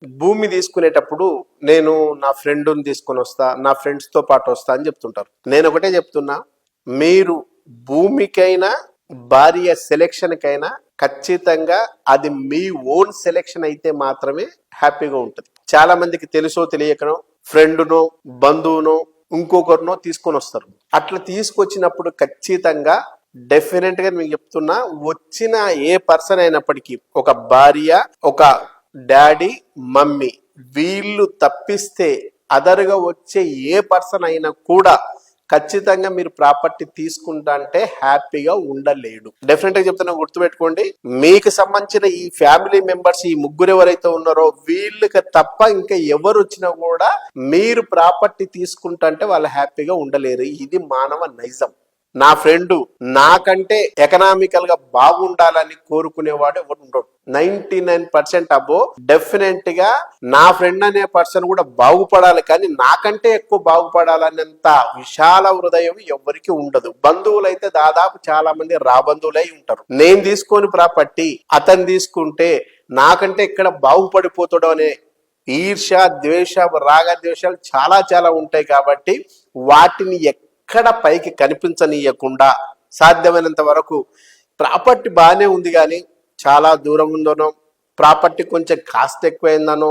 భూమి తీసుకునేటప్పుడు నేను నా ఫ్రెండ్ని తీసుకొని వస్తా, నా ఫ్రెండ్స్తో పాటు వస్తా అని చెప్తుంటారు. నేను ఒకటే చెప్తున్నా, మీరు భూమికైనా భార్య సెలెక్షన్కైనా ఖచ్చితంగా అది మీ ఓన్ సెలెక్షన్ అయితే మాత్రమే హ్యాపీగా ఉంటుంది. చాలా మందికి తెలుసో తెలియకనో ఫ్రెండ్నో బంధువునో ఇంకొకరినో తీసుకొని వస్తారు. అట్లా తీసుకొచ్చినప్పుడు ఖచ్చితంగా డెఫినెట్ గా మీకు చెప్తున్నా, వచ్చిన ఏ పర్సన్ అయినప్పటికీ ఒక భార్య, ఒక డాడీ, మమ్మీ వీళ్ళు తప్పిస్తే అదర్గా వచ్చే ఏ పర్సన్ అయినా కూడా ఖచ్చితంగా మీరు ప్రాపర్టీ తీసుకుంటా అంటే హ్యాపీగా ఉండలేడు. డెఫినెట్ గా చెప్తున్నా, గుర్తుపెట్టుకోండి. మీకు సంబంధించిన ఈ ఫ్యామిలీ మెంబర్స్, ఈ ముగ్గురు ఎవరైతే ఉన్నారో వీళ్ళకి తప్ప ఇంకా ఎవరు వచ్చినా కూడా మీరు ప్రాపర్టీ తీసుకుంటా అంటే వాళ్ళు హ్యాపీగా ఉండలేరు. ఇది మానవ నైజం. నా ఫ్రెండ్ నాకంటే ఎకనామికల్ గా బాగుండాలని కోరుకునేవాడు ఎవరు ఉండడు. 99% అబో డెఫినెట్ గా నా ఫ్రెండ్ అనే పర్సన్ కూడా బాగుపడాలి, కానీ నాకంటే ఎక్కువ బాగుపడాలనేంత విశాల హృదయం ఎవరికి ఉండదు. బంధువులైతే దాదాపు చాలా మంది రాబంధువులై ఉంటారు. నేను తీసుకొని ప్రాపర్టీ అతను తీసుకుంటే నాకంటే ఇక్కడ బాగుపడిపోతాడు అనే ఈర్ష, ద్వేష, రాగద్వేషాలు చాలా చాలా ఉంటాయి. కాబట్టి వాటిని ఎక్కడ పైకి కనిపించనీయకుండా సాధ్యమైనంత వరకు ప్రాపర్టీ బాగానే ఉంది కానీ చాలా దూరం ఉందనో, ప్రాపర్టీ కొంచెం కాస్ట్ ఎక్కువైందనో,